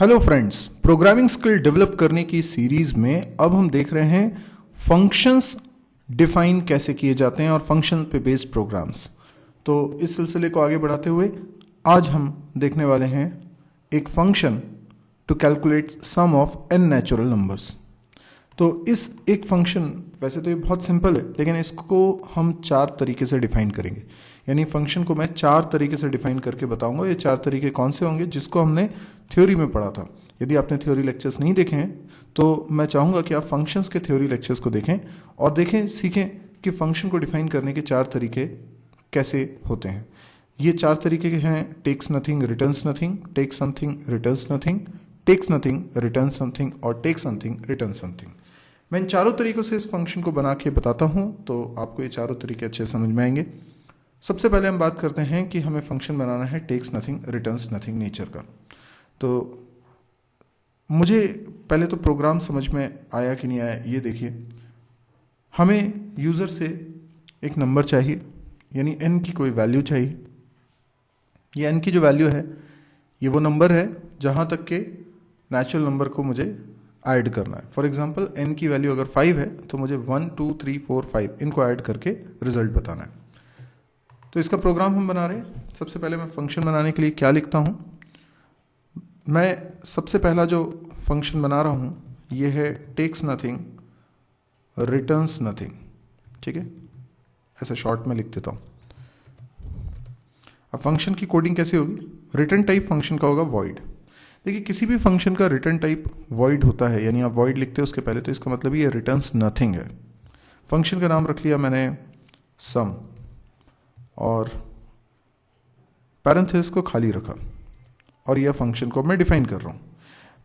Hello friends, programming skill develop करने की series में अब हम देख रहे हैं फंक्शंस डिफाइन कैसे किए जाते हैं और फंक्शन पे बेस्ड प्रोग्राम्स। तो इस सिलसिले को आगे बढ़ाते हुए आज हम देखने वाले हैं एक function to calculate sum of n natural numbers. तो इस एक फंक्शन, वैसे तो ये बहुत सिंपल है, लेकिन इसको हम चार तरीके से डिफाइन करेंगे। यानी फंक्शन को मैं चार तरीके से डिफाइन करके बताऊंगा। ये चार तरीके कौन से होंगे जिसको हमने थ्योरी में पढ़ा था। यदि आपने थ्योरी लेक्चर्स नहीं देखे हैं तो मैं चाहूँगा कि आप फंक्शंस के थ्योरी लेक्चर्स को देखें और देखें, सीखें कि फंक्शन को डिफाइन करने के चार तरीके कैसे होते हैं। ये चार तरीके हैं: takes nothing, returns nothing, take something, returns nothing, takes nothing, return something और टेक समथिंग, रिटर्न समथिंग। मैं इन चारों तरीकों से इस फंक्शन को बना के बताता हूँ तो आपको ये चारों तरीके अच्छे समझ में आएंगे। सबसे पहले हम बात करते हैं कि हमें फंक्शन बनाना है takes nothing, returns nothing nature का। तो मुझे पहले तो प्रोग्राम समझ में आया कि नहीं आया ये देखिए। हमें यूज़र से एक नंबर चाहिए, यानी n की कोई वैल्यू चाहिए। ये n की जो वैल्यू है ये वो नंबर है जहाँ तक के नेचुरल नंबर को मुझे ऐड करना है। फॉर एग्जांपल n की वैल्यू अगर 5 है तो मुझे 1 2 3 4 5 इनको ऐड करके रिजल्ट बताना है। तो इसका प्रोग्राम हम बना रहे हैं। सबसे पहले मैं फंक्शन बनाने के लिए क्या लिखता हूँ। मैं सबसे पहला जो फंक्शन बना रहा हूँ ये है टेक्स नथिंग, रिटर्न्स नथिंग। ठीक है, ऐसा शॉर्ट में लिख देता हूँ। अब फंक्शन की कोडिंग कैसे होगी? रिटर्न टाइप फंक्शन का होगा वॉइड। देखिए, किसी भी फंक्शन का रिटर्न टाइप वॉइड होता है, यानी आप वॉइड लिखते हो उसके पहले, तो इसका मतलब ये रिटर्न्स नथिंग है। फंक्शन का नाम रख लिया मैंने सम और पैरेंथेसिस को खाली रखा और यह फंक्शन को मैं डिफाइन कर रहा हूँ।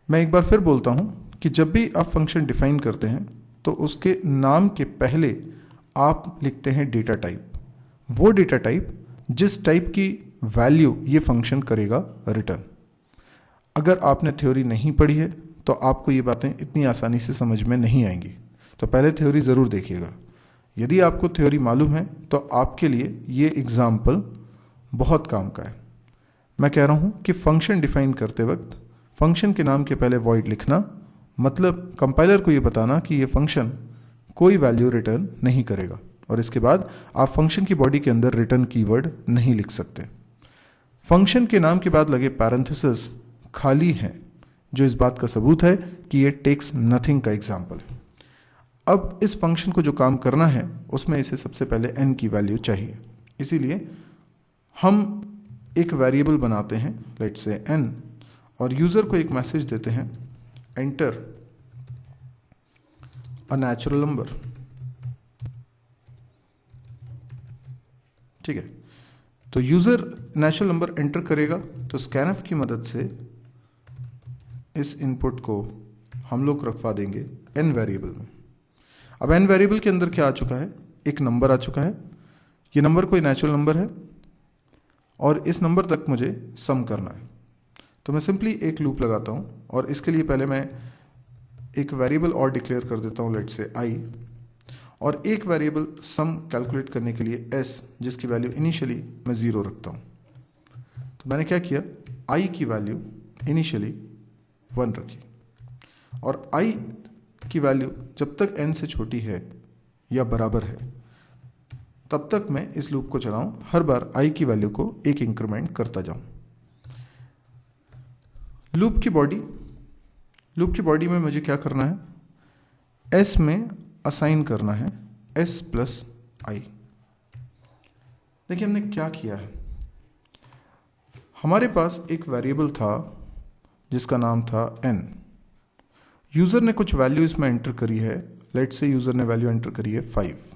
मैं एक बार फिर बोलता हूँ कि जब भी आप फंक्शन डिफाइन करते हैं तो उसके नाम के पहले आप लिखते हैं डेटा टाइप, वो डेटा टाइप जिस टाइप की वैल्यू ये फंक्शन करेगा रिटर्न। अगर आपने थ्योरी नहीं पढ़ी है तो आपको ये बातें इतनी आसानी से समझ में नहीं आएंगी, तो पहले थ्योरी ज़रूर देखिएगा। यदि आपको थ्योरी मालूम है तो आपके लिए ये एग्जाम्पल बहुत काम का है। मैं कह रहा हूँ कि फंक्शन डिफाइन करते वक्त फंक्शन के नाम के पहले वॉइड लिखना, मतलब कंपाइलर को ये बताना कि ये फंक्शन कोई वैल्यू रिटर्न नहीं करेगा, और इसके बाद आप फंक्शन की बॉडी के अंदर रिटर्न कीवर्ड नहीं लिख सकते। फंक्शन के नाम के बाद लगे पैरेंथेसिस खाली हैं, जो इस बात का सबूत है कि ये टेक्स नथिंग का एग्जाम्पल है। अब इस फंक्शन को जो काम करना है उसमें इसे सबसे पहले n की वैल्यू चाहिए। इसीलिए हम एक वेरिएबल बनाते हैं, लेट्स से n, और यूज़र को एक मैसेज देते हैं, एंटर अ नेचुरल नंबर। ठीक है, तो यूज़र नेचुरल नंबर एंटर करेगा तो स्कैनफ की मदद से इस इनपुट को हम लोग रखवा देंगे n वेरिएबल में। अब n वेरिएबल के अंदर क्या आ चुका है? एक नंबर आ चुका है। ये नंबर कोई नेचुरल नंबर है और इस नंबर तक मुझे सम करना है। तो मैं सिंपली एक लूप लगाता हूँ और इसके लिए पहले मैं एक वेरिएबल और डिक्लेयर कर देता हूँ, लेट्स से i, और एक वेरिएबल सम कैलकुलेट करने के लिए s, जिसकी वैल्यू इनिशियली मैं 0 रखता हूँ। तो मैंने क्या किया, i की वैल्यू इनिशियली 1 रखी और i की वैल्यू जब तक n से छोटी है या बराबर है तब तक मैं इस लूप को चलाऊं, हर बार i की वैल्यू को एक इंक्रीमेंट करता जाऊं। लूप की बॉडी में मुझे क्या करना है, s में असाइन करना है s प्लस i। देखिए हमने क्या किया है, हमारे पास एक वेरिएबल था जिसका नाम था n। यूज़र ने कुछ वैल्यू इसमें एंटर करी है, लेट्स से यूज़र ने वैल्यू एंटर करी है 5।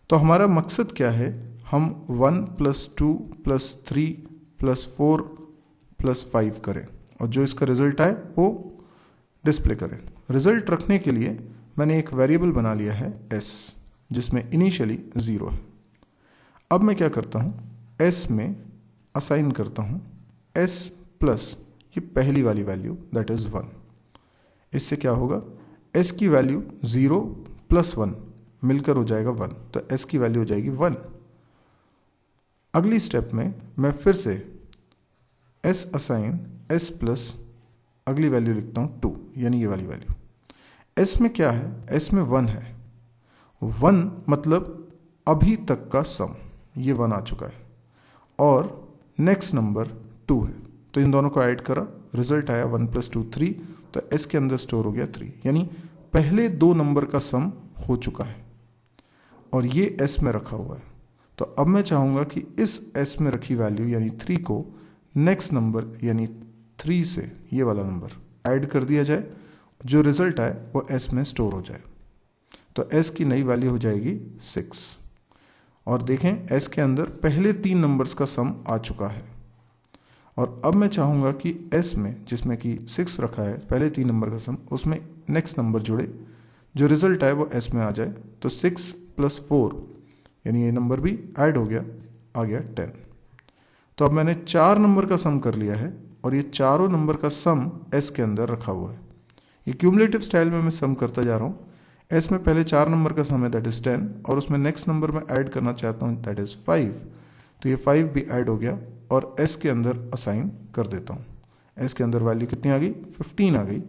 तो हमारा मकसद क्या है, हम 1 + 2 + 3 + 4 + 5 करें और जो इसका रिजल्ट आए वो डिस्प्ले करें। रिजल्ट रखने के लिए मैंने एक वेरिएबल बना लिया है s, जिसमें इनिशियली 0 है। अब मैं क्या करता हूँ, s में असाइन करता हूँ s प्लस ये पहली वाली वैल्यू दैट इज़ 1। इससे क्या होगा, s की वैल्यू 0 + 1 मिलकर हो जाएगा 1, तो s की वैल्यू हो जाएगी 1। अगली स्टेप में मैं फिर से s असाइन s प्लस अगली वैल्यू लिखता हूँ 2, यानी ये वाली वैल्यू। एस में क्या है, एस में 1 है। 1 मतलब अभी तक का सम, ये 1 आ चुका है, और नेक्स्ट नंबर 2 है, तो इन दोनों को ऐड करा, रिजल्ट आया 1 + 2 3, तो एस के अंदर स्टोर हो गया 3, यानी पहले 2 नंबर का सम हो चुका है और ये एस में रखा हुआ है। तो अब मैं चाहूँगा कि इस एस में रखी वैल्यू यानी 3 को नेक्स्ट नंबर यानी 3 से ये वाला नंबर ऐड कर दिया जाए, जो रिजल्ट आए वो एस में स्टोर हो जाए। तो एस की नई वैल्यू हो जाएगी 6। और देखें एस के अंदर पहले 3 नंबर्स का सम आ चुका है, और अब मैं चाहूँगा कि एस में जिसमें कि 6 रखा है, पहले 3 नंबर का सम, उसमें नेक्स्ट नंबर जुड़े, जो रिजल्ट आए वो एस में आ जाए। तो 6 + 4 यानी ये नंबर भी ऐड हो गया, आ गया 10। तो अब मैंने 4 नंबर का सम कर लिया है और ये चारों नंबर का सम एस के अंदर रखा हुआ है। ये क्यूमुलेटिव स्टाइल में मैं सम करता जा रहा हूँ। एस में पहले 4 नंबर का सम है, दैट इज़ 10, और उसमें नेक्स्ट नंबर मैं ऐड करना चाहता हूँ, दैट इज़ 5। तो ये 5 भी ऐड हो गया और एस के अंदर असाइन कर देता हूँ। एस के अंदर वैल्यू कितनी आ गई, 15 आ गई,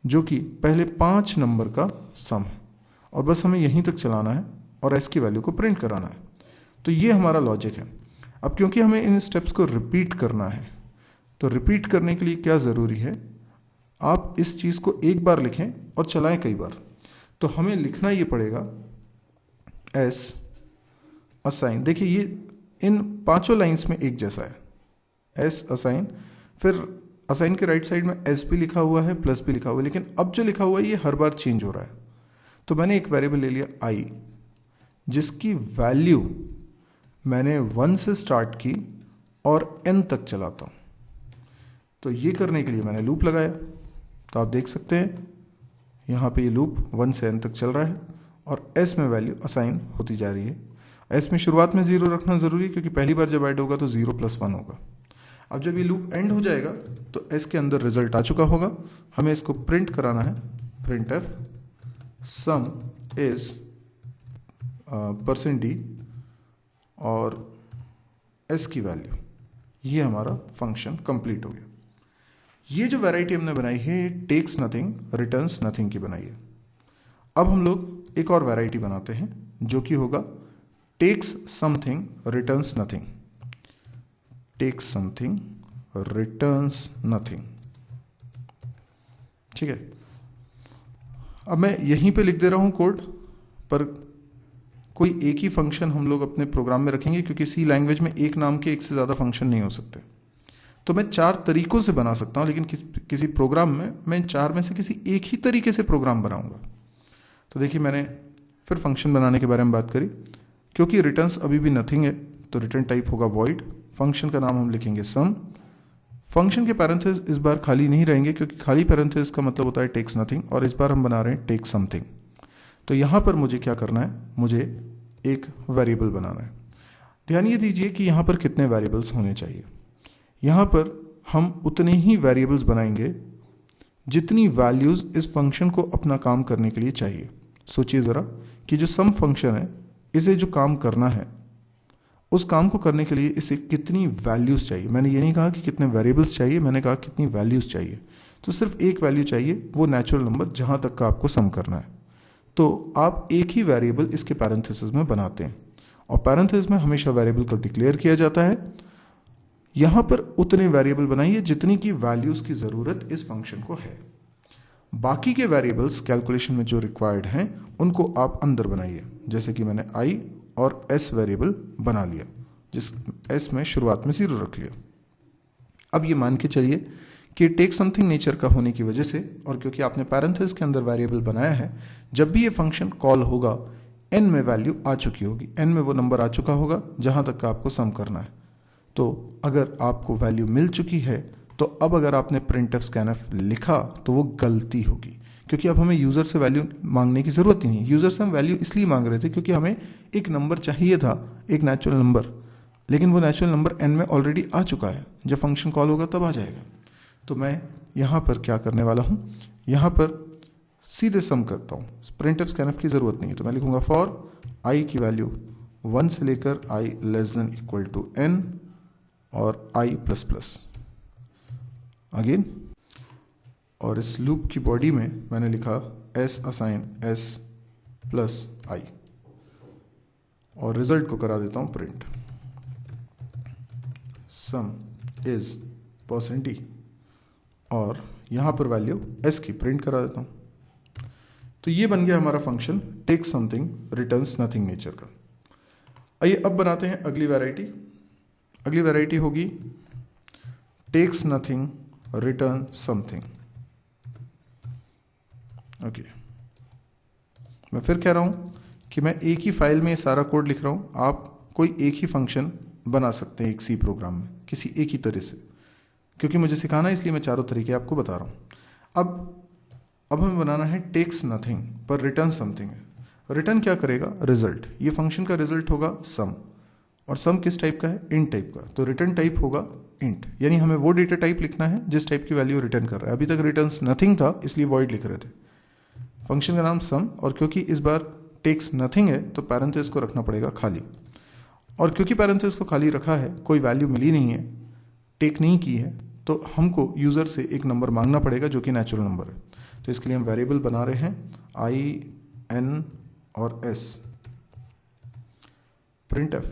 जो कि पहले 5 नंबर का सम है, और बस हमें यहीं तक चलाना है और एस की वैल्यू को प्रिंट कराना है। तो ये हमारा लॉजिक है। अब क्योंकि हमें इन स्टेप्स को रिपीट करना है, तो रिपीट करने के लिए क्या ज़रूरी है, आप इस चीज़ को एक बार लिखें और चलाएं कई बार। तो हमें लिखना ये पड़ेगा एस असाइन। देखिए ये इन 5 लाइंस में एक जैसा है, एस असाइन, फिर असाइन के राइट साइड में एस भी लिखा हुआ है, प्लस भी लिखा हुआ है, लेकिन अब जो लिखा हुआ है ये हर बार चेंज हो रहा है। तो मैंने एक वेरिएबल ले लिया आई, जिसकी वैल्यू मैंने 1 से स्टार्ट की और n तक चलाता हूँ। तो ये करने के लिए मैंने लूप लगाया। तो आप देख सकते हैं यहाँ पे ये लूप 1 से n तक चल रहा है और s में वैल्यू असाइन होती जा रही है। s में शुरुआत में 0 रखना ज़रूरी है, क्योंकि पहली बार जब ऐड होगा तो 0 + 1 होगा। अब जब ये लूप एंड हो जाएगा तो s के अंदर रिजल्ट आ चुका होगा, हमें इसको प्रिंट कराना है, printf sum is %d और s की वैल्यू, ये हमारा फंक्शन कंप्लीट हो गया। ये जो वैरायटी हमने बनाई है टेक्स नथिंग रिटर्न्स नथिंग की बनाई है। अब हम लोग एक और वैरायटी बनाते हैं जो कि होगा takes something returns nothing. Takes something returns nothing, ठीक है। अब मैं यहीं पे लिख दे रहा हूं कोड, पर कोई एक ही फंक्शन हम लोग अपने प्रोग्राम में रखेंगे, क्योंकि सी लैंग्वेज में एक नाम के एक से ज़्यादा फंक्शन नहीं हो सकते। तो मैं 4 तरीकों से बना सकता हूँ, लेकिन किसी प्रोग्राम में मैं इन 4 में से किसी एक ही तरीके से प्रोग्राम बनाऊंगा। तो देखिए मैंने फिर फंक्शन बनाने के बारे में बात करी। क्योंकि रिटर्न्स अभी भी नथिंग है तो रिटर्न टाइप होगा वॉइड, फंक्शन का नाम हम लिखेंगे सम। फंक्शन के पैरेंथेसिस इस बार खाली नहीं रहेंगे, क्योंकि खाली पैरेंथेसिस का मतलब होता है टेक्स नथिंग, और इस बार हम बना रहे हैं टेक समथिंग। तो यहाँ पर मुझे क्या करना है, मुझे एक वेरिएबल बनाना है। ध्यान ये दीजिए कि यहाँ पर कितने वेरिएबल्स होने चाहिए। यहाँ पर हम उतने ही वेरिएबल्स बनाएंगे जितनी वैल्यूज़ इस फंक्शन को अपना काम करने के लिए चाहिए। सोचिए ज़रा कि जो सम फंक्शन है, इसे जो काम करना है, उस काम को करने के लिए इसे कितनी वैल्यूज़ चाहिए। मैंने ये नहीं कहा कि कितने वेरिएबल्स चाहिए, मैंने कहा कितनी वैल्यूज़ चाहिए। तो सिर्फ एक वैल्यू चाहिए, वो नेचुरल नंबर जहाँ तक का आपको सम करना है। तो आप एक ही वेरिएबल इसके पैरेंथेसिस में बनाते हैं, और पैरेंथेसिस में हमेशा वेरिएबल को डिक्लेयर किया जाता है। यहाँ पर उतने वेरिएबल बनाइए जितनी की वैल्यूज़ की ज़रूरत इस फंक्शन को है। बाकी के वेरिएबल्स कैलकुलेशन में जो रिक्वायर्ड हैं उनको आप अंदर बनाइए। जैसे कि मैंने i और s वेरिएबल बना लिया, जिस s में शुरुआत में 0 रख लिया। अब ये मान के चलिए कि टेक समथिंग नेचर का होने की वजह से, और क्योंकि आपने पैरेंथेसिस के अंदर वेरिएबल बनाया है, जब भी ये फंक्शन कॉल होगा n में वैल्यू आ चुकी होगी, n में वो नंबर आ चुका होगा जहाँ तक का आपको सम करना है। तो अगर आपको वैल्यू मिल चुकी है तो अब अगर आपने printf scanf लिखा तो वो गलती होगी, क्योंकि अब हमें यूज़र से वैल्यू मांगने की ज़रूरत ही नहीं। यूज़र से हम वैल्यू इसलिए मांग रहे थे क्योंकि हमें एक नंबर चाहिए था, एक नेचुरल नंबर, लेकिन वो नेचुरल नंबर n में ऑलरेडी आ चुका है। जब फंक्शन कॉल होगा तब आ जाएगा। तो मैं यहाँ पर क्या करने वाला हूँ, यहाँ पर सीधे सम करता हूँ, printf scanf की ज़रूरत नहीं है। तो मैं लिखूँगा फॉर i की वैल्यू 1 से लेकर i <= n और i++ अगेन और इस लूप की बॉडी में मैंने लिखा s assign s plus i और रिजल्ट को करा देता हूँ प्रिंट सम इज %d और यहाँ पर वैल्यू s की प्रिंट करा देता हूँ। तो ये बन गया हमारा function take something returns nothing nature का। आइए अब बनाते हैं अगली वैरायटी। अगली वैरायटी होगी takes nothing return something. Okay, मैं फिर कह रहा हूँ कि मैं एक ही फाइल में सारा कोड लिख रहा हूँ। आप कोई एक ही फंक्शन बना सकते हैं एक सी प्रोग्राम में किसी एक ही तरह से, क्योंकि मुझे सिखाना है इसलिए मैं चारों तरीके आपको बता रहा हूँ। अब हमें बनाना है टेक्स नथिंग पर रिटर्न समथिंग है। रिटर्न क्या करेगा? रिजल्ट। ये फंक्शन का रिजल्ट होगा सम, और सम किस टाइप का है? इंट टाइप का। तो रिटर्न टाइप होगा इंट, यानी हमें वो डेटा टाइप लिखना है जिस टाइप की वैल्यू रिटर्न कर रहा है। अभी तक रिटर्न्स नथिंग था इसलिए वॉइड लिख रहे थे। फंक्शन का नाम सम, और क्योंकि इस बार टेक्स नथिंग है तो पैरेंथेसिस को रखना पड़ेगा खाली, और क्योंकि पैरेंथेसिस को खाली रखा है, कोई वैल्यू मिली नहीं है, टेक नहीं की है, तो हमको यूज़र से एक नंबर मांगना पड़ेगा जो कि नेचुरल नंबर है। तो इसके लिए हम वेरिएबल बना रहे हैं i, n और s। Printf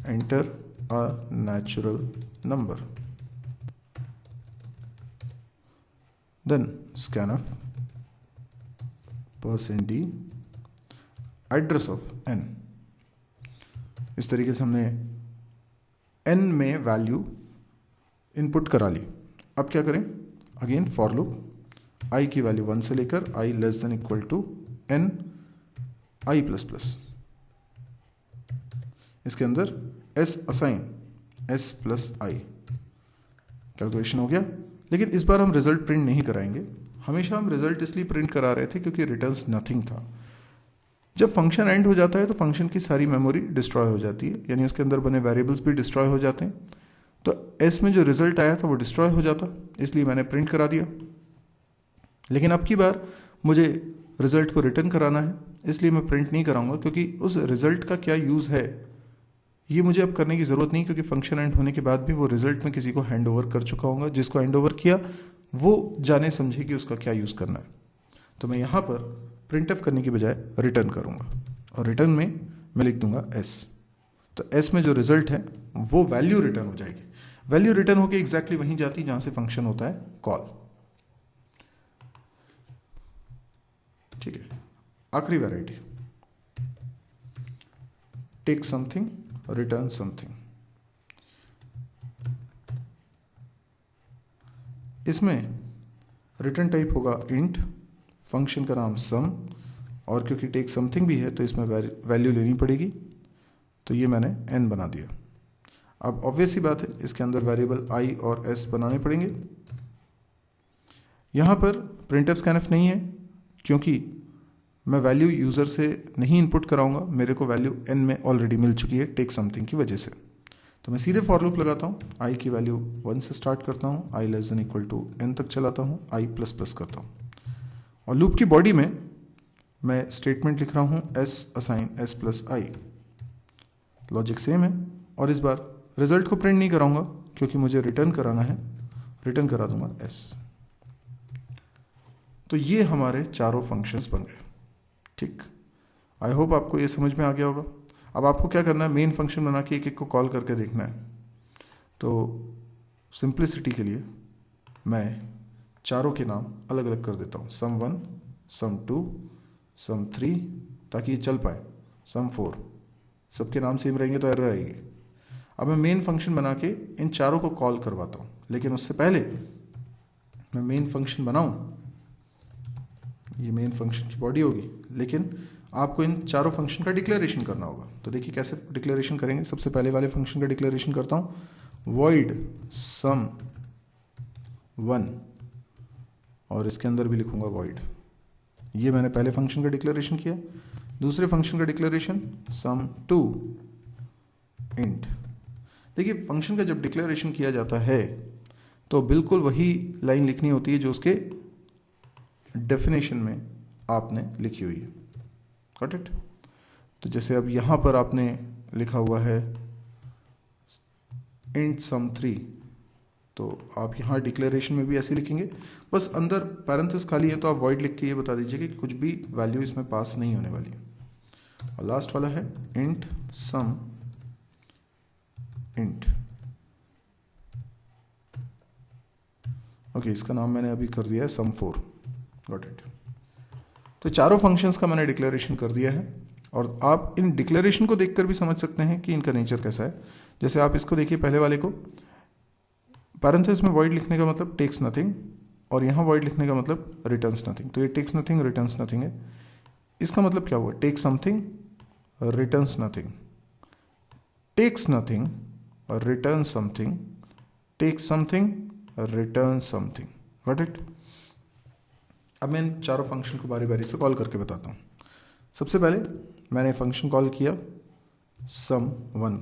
enter a natural number, then scanf %d address of n। इस तरीके से हमने n में वैल्यू इनपुट करा ली। अब क्या करें? अगेन फॉर लूप i की वैल्यू 1 से लेकर i less than equal to n i plus plus. इसके अंदर s assign s plus i calculation हो गया। लेकिन इस बार हम रिजल्ट प्रिंट नहीं कराएंगे। हमेशा हम रिजल्ट इसलिए प्रिंट करा रहे थे क्योंकि रिटर्न्स नथिंग था। जब फंक्शन एंड हो जाता है तो फंक्शन की सारी मेमोरी डिस्ट्रॉय हो जाती है, यानी उसके अंदर बने वेरिएबल्स भी डिस्ट्रॉय हो जाते हैं। तो एस में जो रिजल्ट आया था वो डिस्ट्रॉय हो जाता, इसलिए मैंने प्रिंट करा दिया। लेकिन अब की बार मुझे रिजल्ट को रिटर्न कराना है, इसलिए मैं प्रिंट नहीं कराऊंगा, क्योंकि उस रिजल्ट का क्या यूज़ है ये मुझे अब करने की ज़रूरत नहीं, क्योंकि फंक्शन एंड होने के बाद भी वो रिजल्ट में किसी को हैंड ओवर कर चुका हूँगा। जिसको हैंड ओवर किया वो जाने समझे कि उसका क्या यूज़ करना है। तो मैं यहाँ पर प्रिंट एफ करने की बजाय रिटर्न करूँगा, और रिटर्न में मैं लिख दूंगा s। तो s में जो रिजल्ट है वो वैल्यू रिटर्न हो जाएगी। वैल्यू रिटर्न होकर एग्जैक्टली वहीं जाती जहाँ से फंक्शन होता है कॉल। ठीक है, आखिरी variety take something return something. इसमें रिटर्न टाइप होगा इंट, फंक्शन का नाम सम, और क्योंकि टेक समथिंग भी है तो इसमें वैल्यू लेनी पड़ेगी। तो ये मैंने n बना दिया। अब ऑब्वियस सी बात है इसके अंदर वेरिएबल i और s बनाने पड़ेंगे। यहाँ पर printf scanf नहीं है क्योंकि मैं वैल्यू यूज़र से नहीं इनपुट कराऊंगा, मेरे को वैल्यू n में ऑलरेडी मिल चुकी है टेक समथिंग की वजह से। तो मैं सीधे फॉर लूप लगाता हूँ, i की वैल्यू 1 से स्टार्ट करता हूँ, i less than equal to n तक चलाता हूँ, i प्लस प्लस करता हूँ, और लूप की बॉडी में मैं स्टेटमेंट लिख रहा हूँ s assign s plus i। Logic same है, और इस बार रिजल्ट को प्रिंट नहीं कराऊंगा क्योंकि मुझे रिटर्न कराना है, रिटर्न करा दूंगा s। तो ये हमारे चारों फंक्शंस बन गए। ठीक, आई होप आपको ये समझ में आ गया होगा। अब आपको क्या करना है, मेन फंक्शन बना के एक एक को कॉल करके देखना है। तो सिंप्लिसिटी के लिए मैं चारों के नाम अलग अलग कर देता हूँ, sum1, sum2, sum3, ताकि ये चल पाए, sum4। सबके नाम सेम रहेंगे तो एरर आएगी। अब मैं मेन फंक्शन बना के इन चारों को कॉल करवाता हूँ, लेकिन उससे पहले मैं मेन फंक्शन बनाऊँ, ये मेन फंक्शन की बॉडी होगी, लेकिन आपको इन चारों फंक्शन का डिक्लेरेशन करना होगा। तो देखिए कैसे डिक्लेरेशन करेंगे। सबसे पहले वाले फंक्शन का डिक्लेरेशन करता हूँ, void sum1, और इसके अंदर भी लिखूंगा void। ये मैंने पहले फंक्शन का डिक्लेरेशन किया। दूसरे फंक्शन का डिक्लेरेशन sum2 int। देखिए फंक्शन का जब डिक्लेरेशन किया जाता है तो बिल्कुल वही लाइन लिखनी होती है जो उसके डेफिनेशन में आपने लिखी हुई है। Got it? तो जैसे अब यहाँ पर आपने लिखा हुआ है int sum3, तो आप यहाँ डिक्लेरेशन में भी ऐसे लिखेंगे, बस अंदर पैरेंथेसिस खाली है तो आप वॉइड लिख के ये बता दीजिए कि कुछ भी वैल्यू इसमें पास नहीं होने वाली है। और लास्ट वाला है इंट सम इंट। ओके, इसका नाम मैंने अभी कर दिया है sum4। Got it. तो चारों फंक्शंस का मैंने डिक्लेरेशन कर दिया है और आप इन डिक्लेरेशन को देखकर भी समझ सकते हैं कि इनका नेचर कैसा है। जैसे आप इसको देखिए, पहले वाले को पैरेंथेसिस में वॉइड लिखने का मतलब टेक्स नथिंग और यहाँ वॉइड लिखने का मतलब रिटर्न्स नथिंग। तो ये टेक्स नथिंग रिटर्न्स नथिंग है। इसका मतलब क्या हुआ? Take something returns nothing, takes nothing return something, take something return something. Got it. अब मैं इन चारों फंक्शन को बारी बारी से कॉल करके बताता हूँ। सबसे पहले मैंने फंक्शन कॉल किया sum1,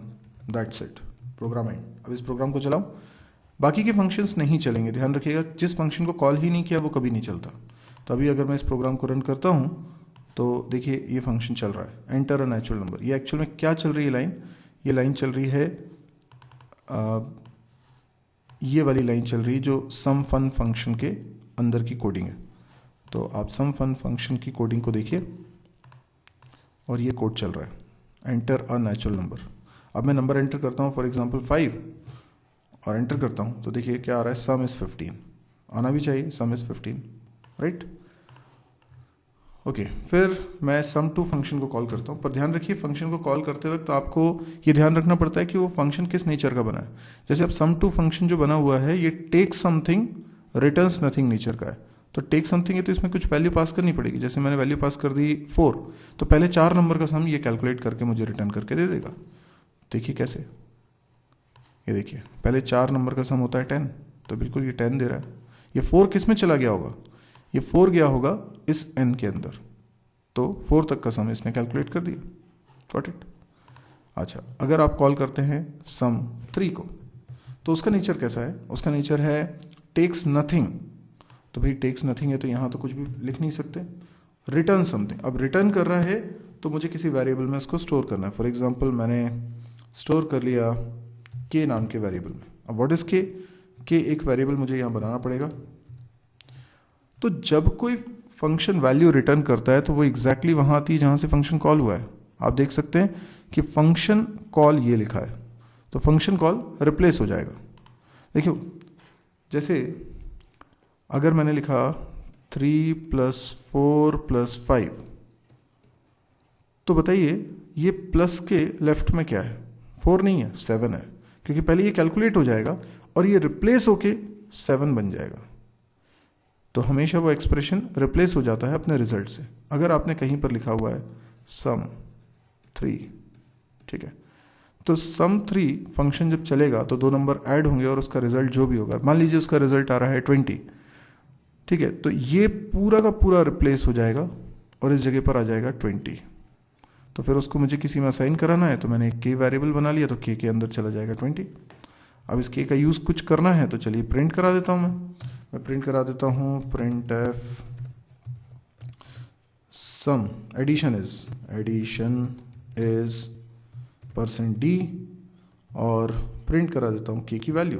that's it, programme and. अब इस प्रोग्राम को चलाऊं, बाकी के फंक्शंस नहीं चलेंगे, ध्यान रखिएगा। जिस फंक्शन को कॉल ही नहीं किया वो कभी नहीं चलता। तो अभी अगर मैं इस प्रोग्राम को रन करता हूँ तो देखिए ये फंक्शन चल रहा है, एंटर अ नेचुरल नंबर। ये एक्चुअल में क्या चल रही है लाइन? ये लाइन चल रही है, ये वाली लाइन चल रही है जो सम फन फंक्शन के अंदर की कोडिंग है। तो आप सम फन फंक्शन की कोडिंग को देखिए और ये कोड चल रहा है, एंटर अ नेचुरल नंबर। अब मैं नंबर एंटर करता हूँ, फॉर एग्जांपल 5, और एंटर करता हूँ तो देखिए क्या आ रहा है, सम इज़ 15। आना भी चाहिए, सम इज़ 15, राइट। ओके, फिर मैं sum2 फंक्शन को कॉल करता हूँ। पर ध्यान रखिए, फंक्शन को कॉल करते वक्त तो आपको ये ध्यान रखना पड़ता है कि वो फंक्शन किस नेचर का बना है। जैसे अब sum2 फंक्शन जो बना हुआ है ये take something returns nothing nature का है। तो टेक समथिंग है तो इसमें कुछ वैल्यू पास करनी पड़ेगी। जैसे मैंने वैल्यू पास कर दी 4, तो पहले 4 नंबर का सम ये कैलकुलेट करके मुझे रिटर्न करके दे देगा। देखिए कैसे, ये देखिए पहले 4 नंबर का सम होता है 10, तो बिल्कुल ये 10 दे रहा है। ये 4 किस में चला गया होगा? ये 4 गया होगा इस n के अंदर, तो 4 तक का सम इसने कैलकुलेट कर दिया। Got it. अच्छा, अगर आप कॉल करते हैं sum3 को तो उसका नेचर कैसा है? उसका नेचर है टेक्स नथिंग। तो भाई टेक्स नथिंग है तो यहाँ तो कुछ भी लिख नहीं सकते। रिटर्न समथिंग, अब रिटर्न कर रहा है तो मुझे किसी वेरिएबल में उसको स्टोर करना है। फॉर एग्जाम्पल मैंने स्टोर कर लिया के नाम के वेरिएबल में। अब व्हाट इज के एक वेरिएबल मुझे यहाँ बनाना पड़ेगा। तो जब कोई फंक्शन वैल्यू रिटर्न करता है तो वो एग्जैक्टली वहाँ आती है जहाँ से फंक्शन कॉल हुआ है। आप देख सकते हैं कि फंक्शन कॉल ये लिखा है, तो फंक्शन कॉल रिप्लेस हो जाएगा। देखियो, जैसे अगर मैंने लिखा 3 + 4 + 5, तो बताइए ये प्लस के लेफ्ट में क्या है? 4 नहीं है, 7 है, क्योंकि पहले ये कैलकुलेट हो जाएगा और ये रिप्लेस होके 7 बन जाएगा। तो हमेशा वो एक्सप्रेशन रिप्लेस हो जाता है अपने रिजल्ट से। अगर आपने कहीं पर लिखा हुआ है sum3, ठीक है, तो sum3 फंक्शन जब चलेगा तो 2 नंबर ऐड होंगे और उसका रिजल्ट जो भी होगा, मान लीजिए उसका रिजल्ट आ रहा है 20, ठीक है, तो ये पूरा का पूरा रिप्लेस हो जाएगा और इस जगह पर आ जाएगा 20। तो फिर उसको मुझे किसी में असाइन कराना है, तो मैंने एक के वेरिएबल बना लिया, तो के अंदर चला जाएगा 20। अब इस के का यूज़ कुछ करना है तो चलिए प्रिंट करा देता हूँ। मैं प्रिंट करा देता हूँ printf sum addition is %d और प्रिंट करा देता हूँ के की वैल्यू।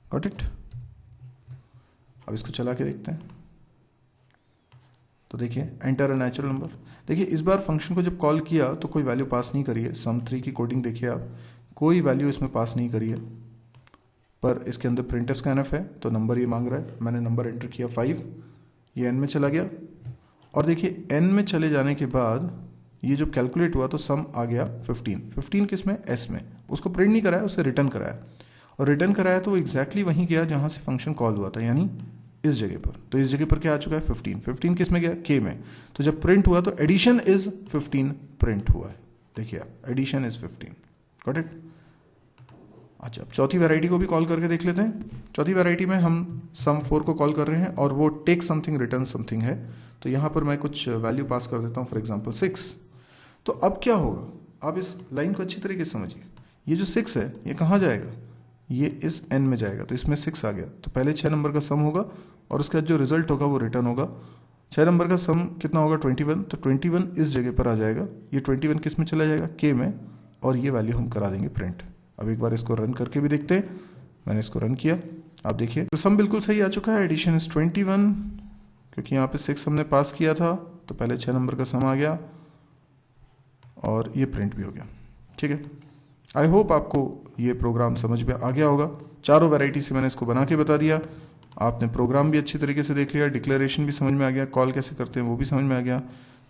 Got it. अब इसको चला के देखते हैं तो देखिए एंटर अ नेचुरल नंबर। देखिए इस बार फंक्शन को जब कॉल किया तो कोई वैल्यू पास नहीं करी है। sum3 की कोडिंग देखिए आप, कोई वैल्यू इसमें पास नहीं करी है, पर इसके अंदर printf scanf है तो नंबर ये मांग रहा है। मैंने नंबर एंटर किया 5, ये n में चला गया और देखिए n में चले जाने के बाद ये जब कैलकुलेट हुआ तो सम आ गया 15 किस में? s में। उसको प्रिंट नहीं कराया, उसे रिटर्न कराया, और रिटर्न कराया तो वो एग्जैक्टली वहीं गया जहाँ से फंक्शन कॉल हुआ था, यानी इस जगह पर। तो इस जगह पर क्या आ चुका है? 15 किस में गया? के में। तो जब प्रिंट हुआ तो एडिशन इज 15 प्रिंट हुआ है। देखिए आप, एडिशन इज 15। Got it. अच्छा, अब चौथी वैरायटी को भी कॉल करके देख लेते हैं। चौथी वैरायटी में हम sum4 को कॉल कर रहे हैं और वो टेक समथिंग रिटर्न समथिंग है। तो यहाँ पर मैं कुछ वैल्यू पास कर देता हूँ, फॉर एग्जाम्पल 6। तो अब क्या होगा, आप इस लाइन को अच्छी तरीके से समझिए। ये जो 6 है ये कहाँ जाएगा? ये इस n में जाएगा, तो इसमें 6 आ गया, तो पहले 6 नंबर का सम होगा और उसका जो रिजल्ट होगा वो रिटर्न होगा। 6 नंबर का सम कितना होगा? 21, तो 21 इस जगह पर आ जाएगा। ये 21 किस में चला जाएगा? के में, और ये वैल्यू हम करा देंगे प्रिंट। अब एक बार इसको रन करके भी देखते हैं मैंने इसको रन किया, आप देखिए तो सम बिल्कुल सही आ चुका है। एडिशन इज 21, क्योंकि यहाँ पे 6 हमने पास किया था तो पहले 6 नंबर का सम आ गया और ये प्रिंट भी हो गया। ठीक है, आई होप आपको ये प्रोग्राम समझ में आ गया होगा। चारों वैरायटी से मैंने इसको बना के बता दिया। आपने प्रोग्राम भी अच्छी तरीके से देख लिया, डिक्लेरेशन भी समझ में आ गया, कॉल कैसे करते हैं वो भी समझ में आ गया,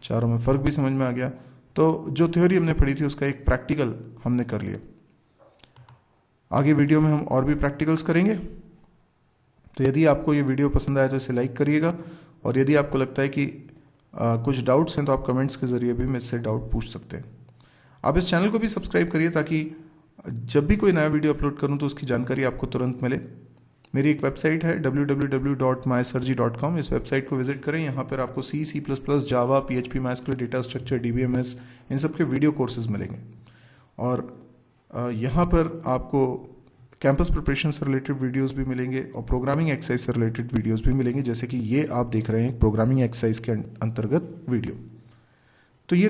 चारों में फ़र्क भी समझ में आ गया। तो जो थ्योरी हमने पढ़ी थी उसका एक प्रैक्टिकल हमने कर लिया। आगे वीडियो में हम और भी प्रैक्टिकल्स करेंगे। तो यदि आपको ये वीडियो पसंद आया तो इसे लाइक करिएगा, और यदि आपको लगता है कि कुछ डाउट्स हैं तो आप कमेंट्स के ज़रिए भी मुझसे डाउट पूछ सकते हैं। आप इस चैनल को भी सब्सक्राइब करिए ताकि जब भी कोई नया वीडियो अपलोड करूं तो उसकी जानकारी आपको तुरंत मिले। मेरी एक वेबसाइट है www.mysirji.com, इस वेबसाइट को विजिट करें। यहाँ पर आपको C++, जावा, PHP, MySQL, data structure, DBMS, इन सब के वीडियो कोर्सेज मिलेंगे। और यहाँ पर आपको कैंपस प्रिपरेशन से रिलेटेड वीडियोस भी मिलेंगे और प्रोग्रामिंग एक्सरसाइज से रिलेटेड वीडियोस भी मिलेंगे, जैसे कि ये आप देख रहे हैं प्रोग्रामिंग एक्सरसाइज के अंतर्गत वीडियो। तो ये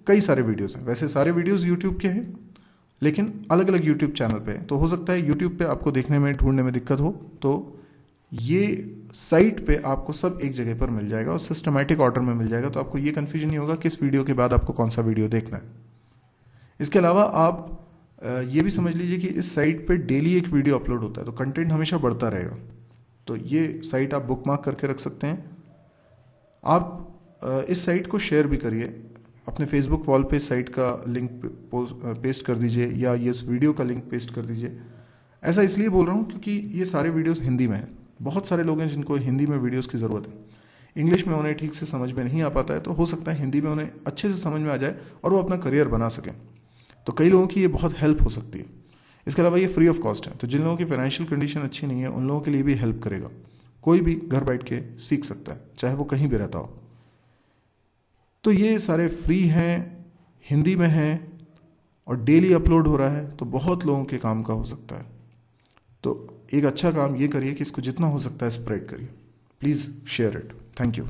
कई सारे वीडियोस हैं, वैसे सारे वीडियोस यूट्यूब के हैं लेकिन अलग अलग यूट्यूब चैनल पे हैं। तो हो सकता है यूट्यूब पे आपको देखने में, ढूंढने में दिक्कत हो, तो ये साइट पे आपको सब एक जगह पर मिल जाएगा और सिस्टमैटिक ऑर्डर में मिल जाएगा। तो आपको ये कन्फ्यूजन नहीं होगा किस वीडियो के बाद आपको कौन सा वीडियो देखना है। इसके अलावा आप ये भी समझ लीजिए कि इस साइट पे डेली एक वीडियो अपलोड होता है, तो कंटेंट हमेशा बढ़ता रहेगा। तो ये साइट आप बुकमार्क करके रख सकते हैं। आप इस साइट को शेयर भी करिए, अपने फेसबुक वॉल पे इस साइट का लिंक पेस्ट कर दीजिए, या ये इस वीडियो का लिंक पेस्ट कर दीजिए। ऐसा इसलिए बोल रहा हूँ क्योंकि ये सारे वीडियोस हिंदी में हैं। बहुत सारे लोग हैं जिनको हिंदी में वीडियोस की ज़रूरत है, इंग्लिश में उन्हें ठीक से समझ में नहीं आ पाता है, तो हो सकता है हिंदी में उन्हें अच्छे से समझ में आ जाए और वो अपना करियर बना सकें। तो कई लोगों की ये बहुत हेल्प हो सकती है। इसके अलावा ये फ्री ऑफ कॉस्ट है, तो जिन लोगों की फाइनेंशियल कंडीशन अच्छी नहीं है उन लोगों के लिए भी हेल्प करेगा। कोई भी घर बैठ के सीख सकता है, चाहे वो कहीं भी रहता हो। तो ये सारे फ्री हैं, हिंदी में हैं और डेली अपलोड हो रहा है, तो बहुत लोगों के काम का हो सकता है। तो एक अच्छा काम ये करिए कि इसको जितना हो सकता है स्प्रेड करिए। Please share it. Thank you.